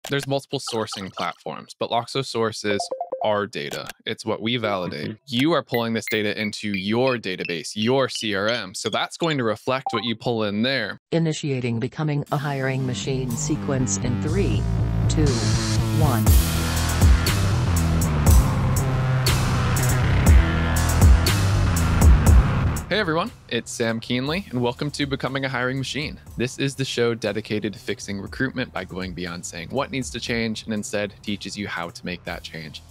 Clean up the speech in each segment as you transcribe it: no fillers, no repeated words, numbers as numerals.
there's multiple sourcing platforms, but Loxo sources our data. It's what we validate. Mhm. You are pulling this data into your database, your CRM. So that's going to reflect what you pull in there. Initiating becoming a hiring machine sequence in 3, 2, 1. Hey everyone, it's Sam Keenly, and welcome to Becoming a Hiring Machine. This is the show dedicated to fixing recruitment by going beyond saying what needs to change and instead teaches you how to make that change.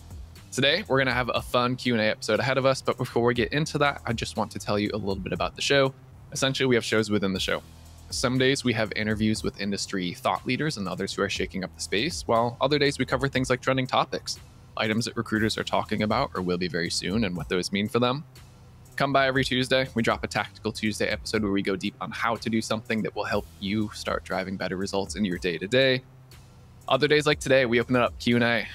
Today, we're going to have a fun Q&A episode ahead of us, but before we get into that, I just want to tell you a little bit about the show. Essentially, we have shows within the show. Some days we have interviews with industry thought leaders and others who are shaking up the space, while other days we cover things like trending topics, items that recruiters are talking about or will be very soon, and what those mean for them. Come by every Tuesday. We drop a Tactical Tuesday episode where we go deep on how to do something that will help you start driving better results in your day-to-day. Other days like today, we open it up Q&A.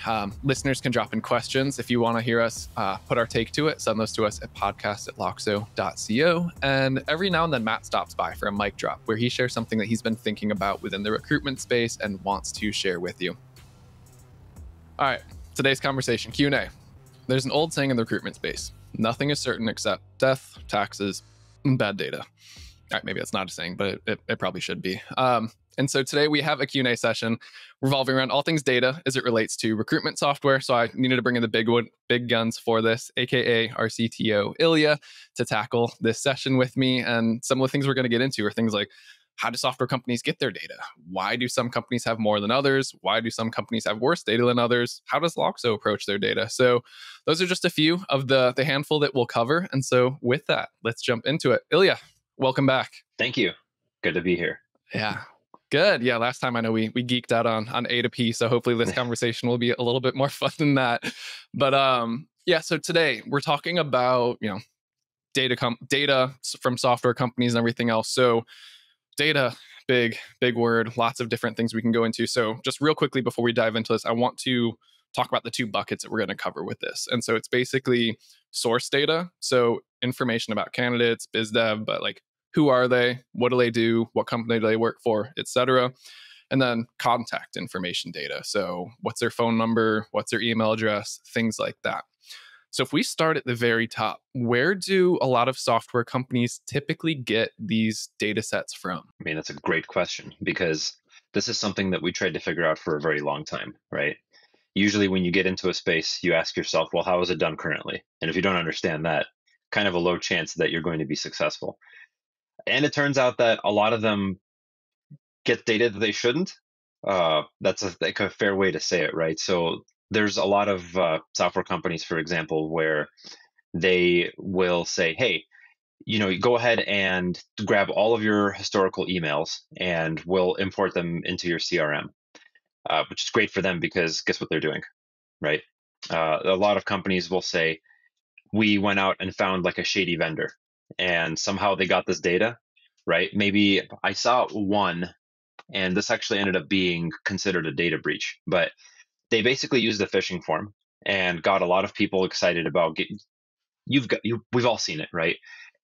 Listeners can drop in questions. If you want to hear us put our take to it, send those to us at podcast@loxo.co. And every now and then, Matt stops by for a mic drop where he shares something that he's been thinking about within the recruitment space and wants to share with you. All right, today's conversation, Q&A. There's an old saying in the recruitment space: nothing is certain except death, taxes, and bad data. All right, maybe that's not a saying, but it probably should be. And so today we have a Q&A session revolving around all things data as it relates to recruitment software. So I needed to bring in the big guns for this, aka our CTO, Ilia, to tackle this session with me. And some of the things we're going to get into are things like, how do software companies get their data? Why do some companies have more than others? Why do some companies have worse data than others? How does Loxo approach their data? So those are just a few of the handful that we'll cover. And so with that, let's jump into it. Ilia, welcome back. Thank you. Good to be here. Yeah, good. Yeah, last time I know we geeked out on A to P. So hopefully this conversation will be a little bit more fun than that. But yeah, so today we're talking about, data from software companies and everything else. So data, big word, lots of different things we can go into. So just real quickly before we dive into this, I want to talk about the two buckets that we're going to cover with this. And so it's basically source data. So information about candidates, biz dev, but like who are they? What do they do? What company do they work for, etc. And then contact information data. So what's their phone number? What's their email address? Things like that. So if we start at the very top, where do a lot of software companies typically get these data sets from? I mean, that's a great question because this is something that we tried to figure out for a very long time, right? Usually when you get into a space, you ask yourself, well, how is it done currently? And if you don't understand that, kind of a low chance that you're going to be successful. And it turns out that a lot of them get data that they shouldn't. That's a fair way to say it, right? So there's a lot of software companies, for example, where they will say, hey, you go ahead and grab all of your historical emails and we'll import them into your CRM, which is great for them because guess what they're doing, right? A lot of companies will say, we went out and found like a shady vendor and somehow they got this data, right? Maybe I saw one and this actually ended up being considered a data breach, but they basically used a phishing form and got a lot of people excited about we've all seen it, right?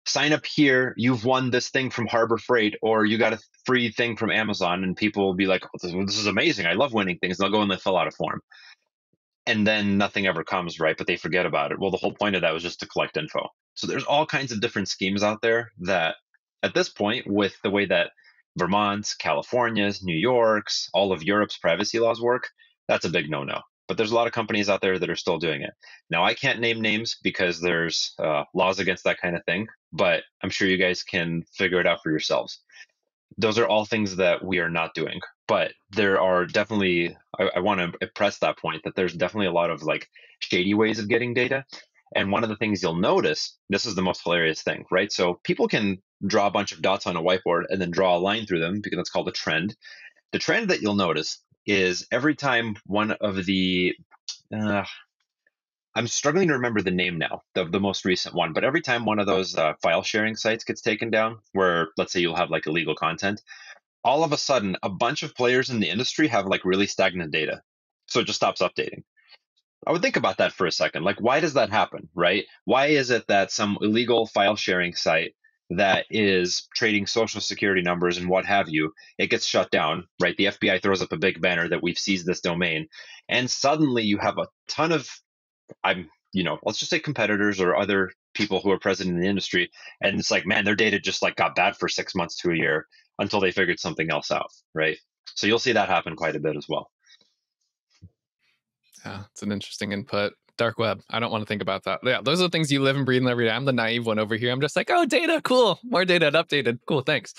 Sign up here, you've won this thing from Harbor Freight, or you got a free thing from Amazon, and people will be like, oh, this is amazing, I love winning things. And they'll go and they fill out a form. And then nothing ever comes, right? But they forget about it. Well, the whole point of that was just to collect info. So there's all kinds of different schemes out there that at this point, with the way that Vermont's, California's, New York's, all of Europe's privacy laws work, that's a big no-no. But there's a lot of companies out there that are still doing it. Now, I can't name names because there's laws against that kind of thing, but I'm sure you guys can figure it out for yourselves. Those are all things that we are not doing. But there are definitely, I want to press that point, that there's definitely a lot of like shady ways of getting data. And one of the things you'll notice, this is the most hilarious thing, right? So people can draw a bunch of dots on a whiteboard and then draw a line through them because that's called a trend. The trend that you'll notice is every time one of the, I'm struggling to remember the name now, the most recent one, but every time one of those file sharing sites gets taken down, where let's say you'll have like illegal content, all of a sudden a bunch of players in the industry have like really stagnant data. So it just stops updating. I would think about that for a second. Like, why does that happen, right? Why is it that some illegal file sharing site that is trading social security numbers and what have you, it gets shut down, right? The FBI throws up a big banner that we've seized this domain. And suddenly you have a ton of, let's just say competitors or other people who are present in the industry. And it's like, man, their data just like got bad for 6 months to a year until they figured something else out, right? So you'll see that happen quite a bit as well. Yeah, it's an interesting input. Dark web. I don't want to think about that. Yeah, those are the things you live and breathe every day. I'm the naive one over here. I'm just like, oh, data, cool. More data and updated. Cool, thanks.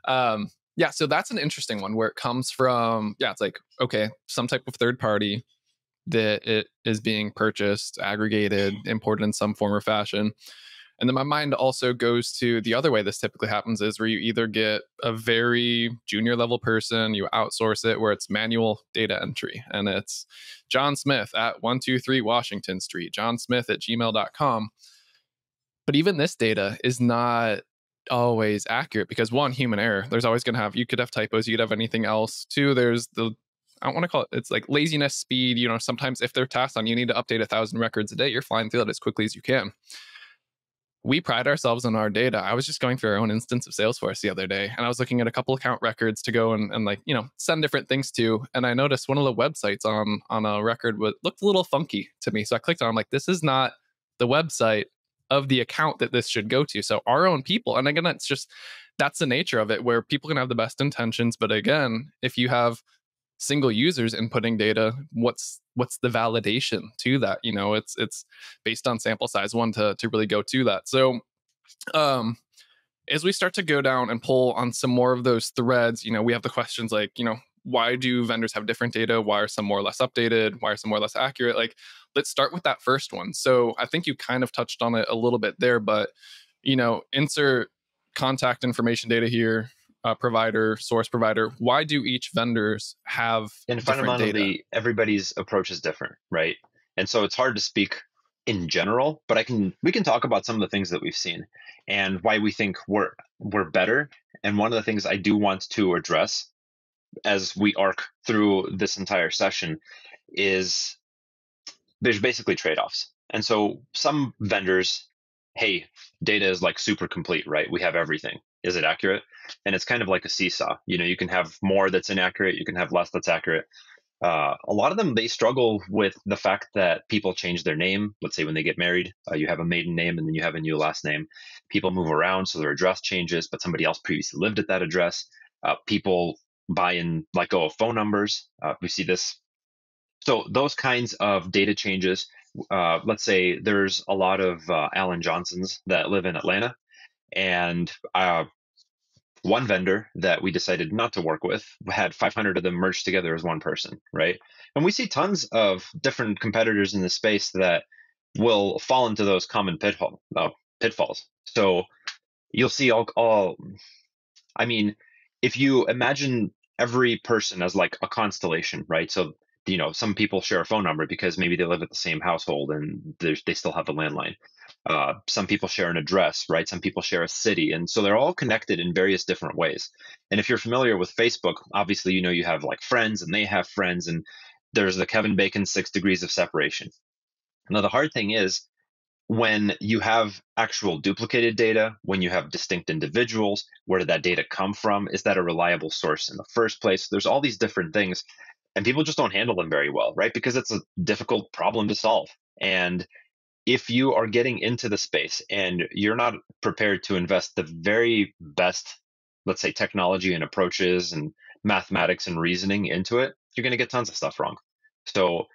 Yeah, so that's an interesting one where it comes from, it's like, okay, some type of third party that it is being purchased, aggregated, imported in some form or fashion. And then my mind also goes to the other way this typically happens is where you either get a very junior level person, you outsource it where it's manual data entry. And it's John Smith at 123 Washington Street, John Smith at gmail.com. But even this data is not always accurate because one, human error. There's always going to have, you could have typos, you could have anything else. Two, there's I don't want to call it, it's like laziness, speed. Sometimes if they're tasked on, you need to update 1,000 records a day, you're flying through that as quickly as you can. We pride ourselves on our data. I was just going through our own instance of Salesforce the other day, and I was looking at a couple account records to go and send different things to. And I noticed one of the websites on a record looked a little funky to me. So I clicked on it. I'm like, this is not the website of the account that this should go to. So our own people. And again, that's the nature of it, where people can have the best intentions. But again, if you have single users inputting data, what's the validation to that? It's based on sample size one to really go to that. So as we start to go down and pull on some more of those threads, we have the questions like, why do vendors have different data? Why are some more or less updated? Why are some more or less accurate? Like, let's start with that first one. So I think you kind of touched on it a little bit there, but insert contact information data here, provider, source provider. Why do each vendors have and different fundamentally data? Everybody's approach is different, right? And so it's hard to speak in general, but we can talk about some of the things that we've seen and why we think we're better. And one of the things I do want to address as we arc through this entire session is there's basically trade-offs. And so some vendors, hey, data is like super complete, right? We have everything. Is it accurate? And it's kind of like a seesaw. You can have more that's inaccurate. You can have less that's accurate. A lot of them, they struggle with the fact that people change their name. Let's say when they get married, you have a maiden name and then you have a new last name. People move around, so their address changes, but somebody else previously lived at that address. People buy and let go of phone numbers. We see this. So those kinds of data changes, let's say there's a lot of Alan Johnsons that live in Atlanta, and one vendor that we decided not to work with had 500 of them merged together as one person, right? And we see tons of different competitors in the space that will fall into those common pitfalls. So you'll see I mean, if you imagine every person as like a constellation, right? So some people share a phone number because maybe they live at the same household and they still have a landline. Some people share an address, right? Some people share a city. And so they're all connected in various different ways. And if you're familiar with Facebook, obviously, you have like friends and they have friends. And there's the Kevin Bacon 6 degrees of separation. Now, the hard thing is when you have actual duplicated data, when you have distinct individuals, where did that data come from? Is that a reliable source in the first place? There's all these different things. And people just don't handle them very well, right? Because it's a difficult problem to solve. And if you are getting into the space and you're not prepared to invest the very best, let's say, technology and approaches and mathematics and reasoning into it, you're going to get tons of stuff wrong. So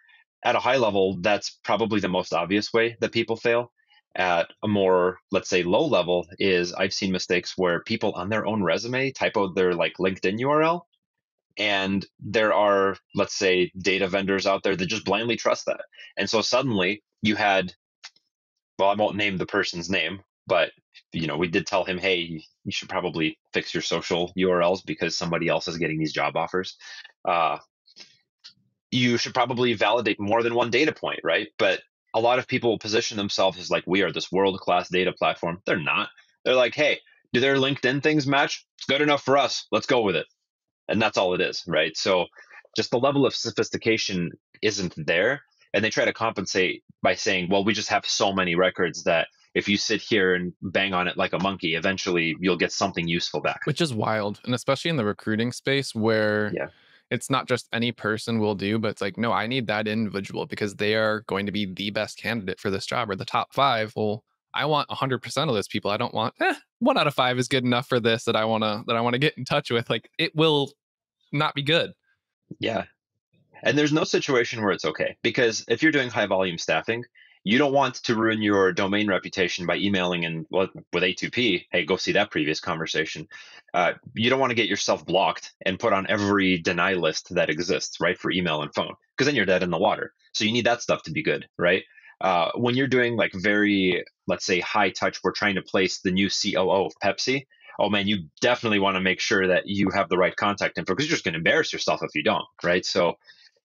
at a high level, that's probably the most obvious way that people fail. At a more, let's say, low level is I've seen mistakes where people on their own resume typoed their like LinkedIn URL. And there are, let's say, data vendors out there that just blindly trust that. And so suddenly you had, well, I won't name the person's name, but we did tell him, hey, you should probably fix your social URLs because somebody else is getting these job offers. You should probably validate more than one data point, right? But a lot of people position themselves as like, we are this world-class data platform. They're not. They're like, hey, do their LinkedIn things match? It's good enough for us. Let's go with it. And that's all it is, right? So just the level of sophistication isn't there. And they try to compensate by saying, well, we just have so many records that if you sit here and bang on it like a monkey, eventually you'll get something useful back. Which is wild. And especially in the recruiting space where Yeah. it's not just any person will do, but it's like, no, I need that individual because they are going to be the best candidate for this job or the top 5. Well, I want 100% of those people. I don't want 1 out of 5 is good enough for this that I want to get in touch with. Like, it will not be good. Yeah. And there's no situation where it's okay, because if you're doing high volume staffing, you don't want to ruin your domain reputation by emailing and with A2P, hey, go see that previous conversation. You don't want to get yourself blocked and put on every deny list that exists, right, for email and phone, because then you're dead in the water. So you need that stuff to be good, right? When you're doing like very, let's say, high touch, we're trying to place the new COO of Pepsi. Oh man, you definitely want to make sure that you have the right contact info, because you're just going to embarrass yourself if you don't, right? So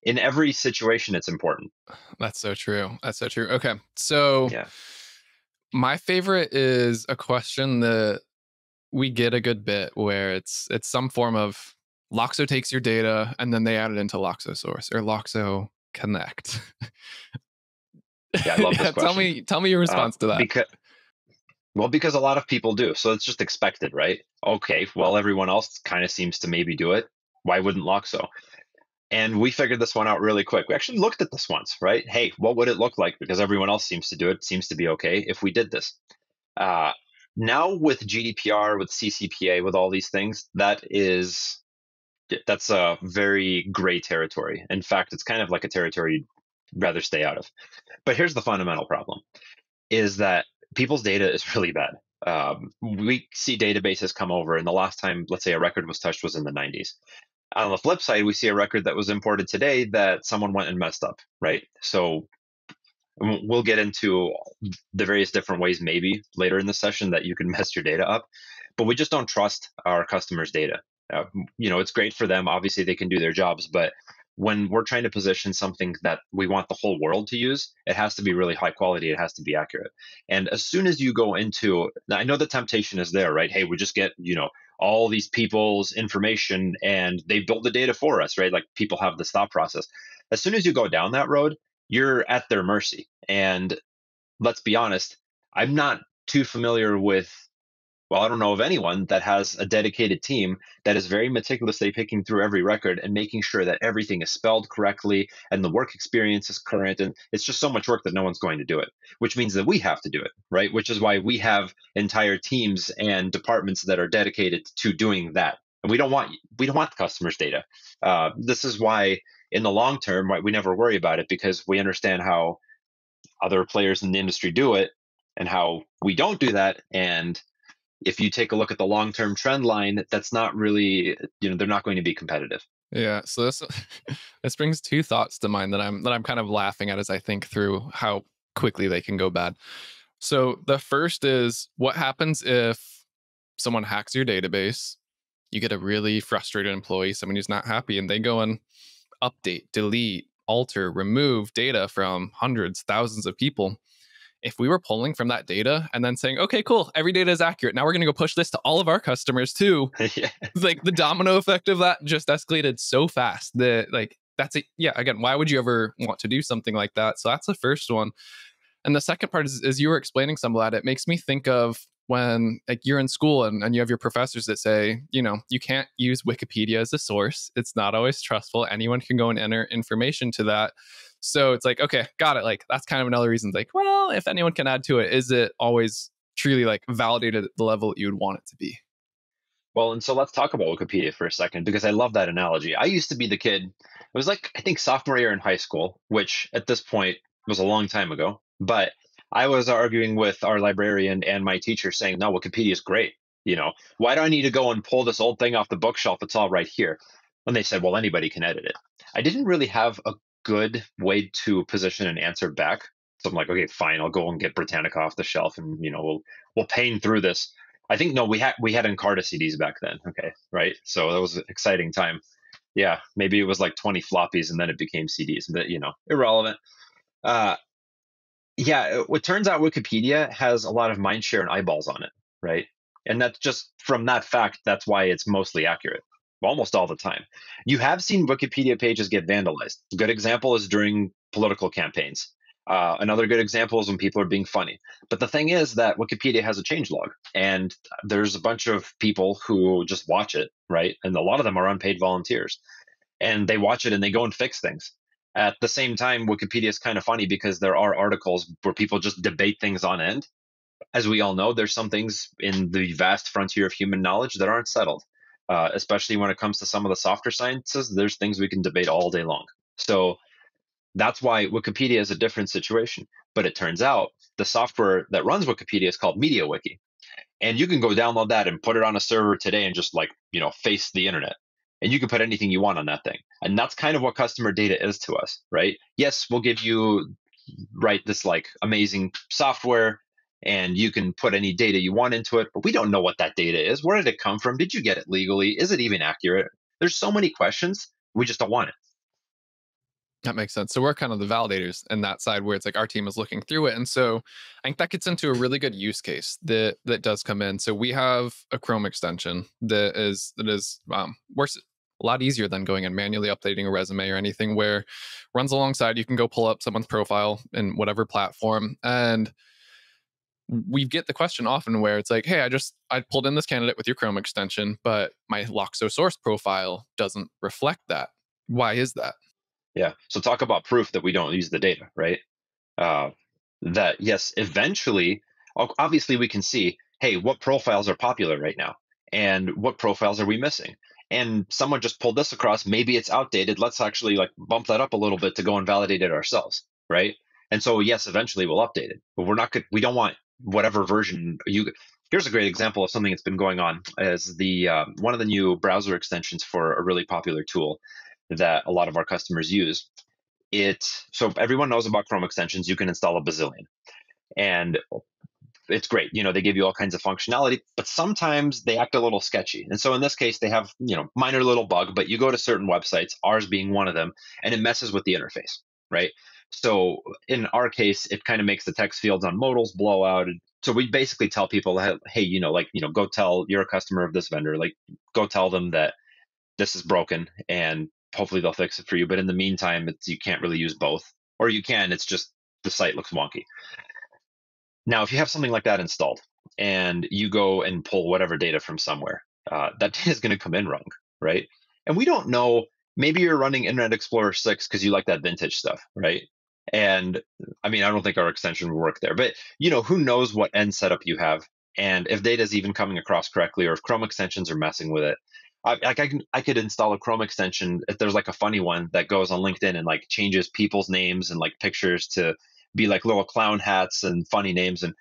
in every situation, it's important. That's so true. That's so true. Okay. So Yeah. my favorite is a question that we get a good bit where it's some form of Loxo takes your data and then they add it into Loxo Source or Loxo Connect. Yeah, I love this question. Tell me your response to that. Because a lot of people do. So it's just expected, right? Okay, well, everyone else kind of seems to maybe do it. Why wouldn't Loxo? And we figured this one out really quick. We actually looked at this once, right? Hey, what would it look like? Because everyone else seems to do it. Seems to be okay if we did this. Now with GDPR, with CCPA, with all these things, that's a very gray territory. In fact, it's kind of like a territory you'd rather stay out of. But here's the fundamental problem, is that people's data is really bad. We see databases come over, and the last time, let's say, a record was touched was in the 90s. On the flip side, we see a record that was imported today that someone went and messed up, right? So we'll get into the various different ways maybe later in the session that you can mess your data up, but we just don't trust our customers' data. It's great for them. Obviously, they can do their jobs, but when we're trying to position something that we want the whole world to use, it has to be really high quality. It has to be accurate. And as soon as you go into, I know the temptation is there, right? Hey, we just get, all these people's information and they build the data for us, right? Like people have this thought process. As soon as you go down that road, you're at their mercy. And let's be honest, I'm not too familiar with, I don't know of anyone that has a dedicated team that is very meticulously picking through every record and making sure that everything is spelled correctly and the work experience is current. And it's just so much work that no one's going to do it, which means that we have to do it, right? Which is why we have entire teams and departments that are dedicated to doing that. And we don't want the customers' data. This is why in the long term, right, we never worry about it, because we understand how other players in the industry do it and how we don't do that. And if you take a look at the long-term trend line, that's not really, they're not going to be competitive. Yeah. So this brings 2 thoughts to mind that I'm kind of laughing at as I think through how quickly they can go bad. So the first is, what happens if someone hacks your database? You get a really frustrated employee, someone who's not happy, and they go and update, delete, alter, remove data from hundreds, thousands of people. If we were pulling from that data and then saying, okay, cool, every data is accurate, now we're going to go push this to all of our customers too. Yeah. Like the domino effect of that just escalated so fast that that's it. Yeah. Again, why would you ever want to do something like that? So that's the first one. And the second part is, as you were explaining some of that, it makes me think of when you're in school and you have your professors that say, you can't use Wikipedia as a source. It's not always trustful. Anyone can go and enter information to that. So it's like, okay, got it. Like, that's kind of another reason. Like, well, if anyone can add to it, is it always truly validated at the level that you would want it to be? Well, and so let's talk about Wikipedia for a second, because I love that analogy. I used to be the kid, it was I think sophomore year in high school, which at this point was a long time ago, but I was arguing with our librarian and my teacher saying, no, Wikipedia is great. Why do I need to go and pull this old thing off the bookshelf? It's all right here. And they said, well, anybody can edit it. I didn't really have a good way to position an answer back. So I'm like, okay, fine, I'll go and get Britannica off the shelf and, we'll pain through this. I think, no, we had Encarta CDs back then. Okay. Right. So that was an exciting time. Yeah. Maybe it was 20 floppies and then it became CDs, but irrelevant. Yeah. It turns out Wikipedia has a lot of mind share and eyeballs on it. Right. And that's just from that fact, that's why it's mostly accurate. Almost all the time. You have seen Wikipedia pages get vandalized. A good example is during political campaigns. Another good example is when people are being funny. But the thing is that Wikipedia has a changelog, and there's a bunch of people who just watch it, right? And a lot of them are unpaid volunteers, and they watch it and they go and fix things. At the same time, Wikipedia is kind of funny because there are articles where people just debate things on end. As we all know, there's some things in the vast frontier of human knowledge that aren't settled, especially when it comes to some of the softer sciences. There's things we can debate all day long. So that's why Wikipedia is a different situation. But it turns out the software that runs Wikipedia is called MediaWiki. And you can go download that and put it on a server today and just face the internet. And you can put anything you want on that thing. And that's kind of what customer data is to us, right? Yes, we'll give you this amazing software and you can put any data you want into it, but we don't know what that data is. Where did it come from? Did you get it legally? Is it even accurate? There's so many questions. We just don't want it. That makes sense. So we're kind of the validators in that side where it's like our team is looking through it. And so I think that gets into a really good use case that does come in. So we have a Chrome extension that is works a lot easier than going and manually updating a resume or anything, where runs alongside. You can go pull up someone's profile in whatever platform. And we get the question often where it's like, hey, I pulled in this candidate with your Chrome extension, but my Loxo source profile doesn't reflect that. Why is that? Yeah. So talk about proof that we don't use the data, right? That yes, eventually, obviously we can see, hey, what profiles are popular right now and what profiles are we missing? And someone just pulled this across, maybe it's outdated. Let's actually bump that up a little bit to go and validate it ourselves, right? And so yes, eventually we'll update it, but we don't want whatever version Here's a great example of something that's been going on as one of the new browser extensions for a really popular tool that a lot of our customers use. So everyone knows about Chrome extensions. You can install a bazillion, and it's great. They give you all kinds of functionality, but sometimes they act a little sketchy. And so in this case, they have minor little bug. But you go to certain websites, ours being one of them, and it messes with the interface, right? So in our case, it kind of makes the text fields on modals blow out. So we basically tell people, hey, go tell you're a customer of this vendor, go tell them that this is broken, and hopefully they'll fix it for you. But in the meantime, you can't really use both, or you can. It's just the site looks wonky. Now, if you have something like that installed and you go and pull whatever data from somewhere, that data is going to come in wrong, right? And we don't know. Maybe you're running Internet Explorer 6 because you like that vintage stuff, right? And I mean, I don't think our extension will work there, but who knows what end setup you have, and if data is even coming across correctly, or if Chrome extensions are messing with it. I could install a Chrome extension if there's a funny one that goes on LinkedIn and changes people's names and pictures to be little clown hats and funny names, and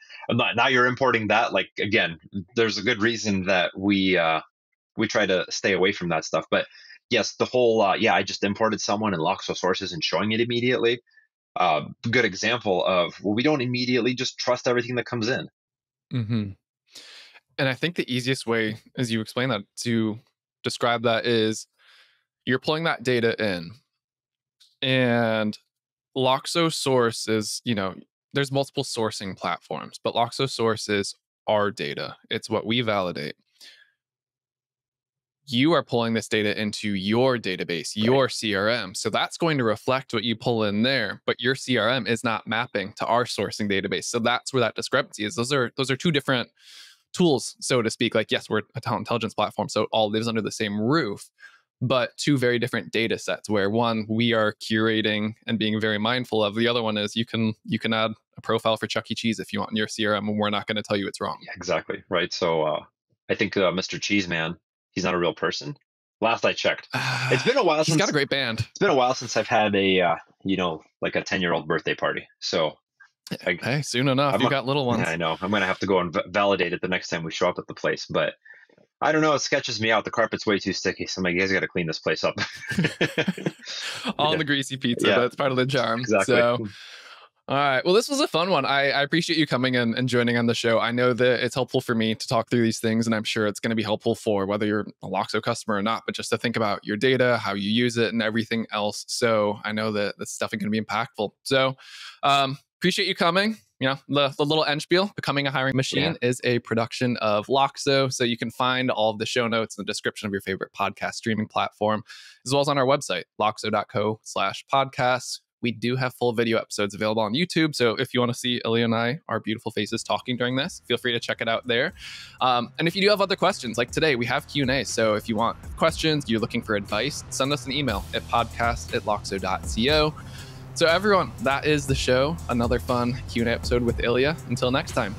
now you're importing that. Again, there's a good reason that we try to stay away from that stuff. But yes, the whole I just imported someone in Loxo sources and showing it immediately. Good example of, well, we don't immediately just trust everything that comes in. Mm-hmm. And I think the easiest way, as you explain that, to describe that is you're pulling that data in, and Loxo source is, there's multiple sourcing platforms, but Loxo source is our data. It's what we validate. You are pulling this data into your database, your CRM. So that's going to reflect what you pull in there, but your CRM is not mapping to our sourcing database. So that's where that discrepancy is. Those are two different tools, so to speak. Yes, we're a talent intelligence platform, so it all lives under the same roof, but two very different data sets, where one we are curating and being very mindful of. The other one is you can add a profile for Chuck E. Cheese if you want in your CRM, and we're not going to tell you it's wrong. Yeah, exactly. Right. So I think Mr. Cheeseman, he's not a real person. Last I checked. It's been a while. He's got a great band. It's been a while since I've had a a 10-year-old birthday party. So hey, soon enough, you got little ones. Yeah, I know. I'm going to have to go and validate it the next time we show up at the place. But I don't know. It sketches me out. The carpet's way too sticky. So I'm like, you guys got to clean this place up. All the greasy pizza, but it's part of the charm. Exactly. So, all right. Well, this was a fun one. I appreciate you coming in and joining on the show. I know that it's helpful for me to talk through these things, and I'm sure it's going to be helpful for whether you're a Loxo customer or not, but just to think about your data, how you use it, and everything else. So I know that this stuff is going to be impactful. So appreciate you coming. The little end spiel, Becoming a Hiring Machine, is a production of Loxo. So you can find all of the show notes in the description of your favorite podcast streaming platform, as well as on our website, loxo.co/podcasts. We do have full video episodes available on YouTube. So if you want to see Ilia and I, our beautiful faces talking during this, feel free to check it out there. And if you do have other questions, like today, we have Q&A. So if you want questions, you're looking for advice, send us an email at podcast@loxo.co. So everyone, that is the show. Another fun Q&A episode with Ilia. Until next time.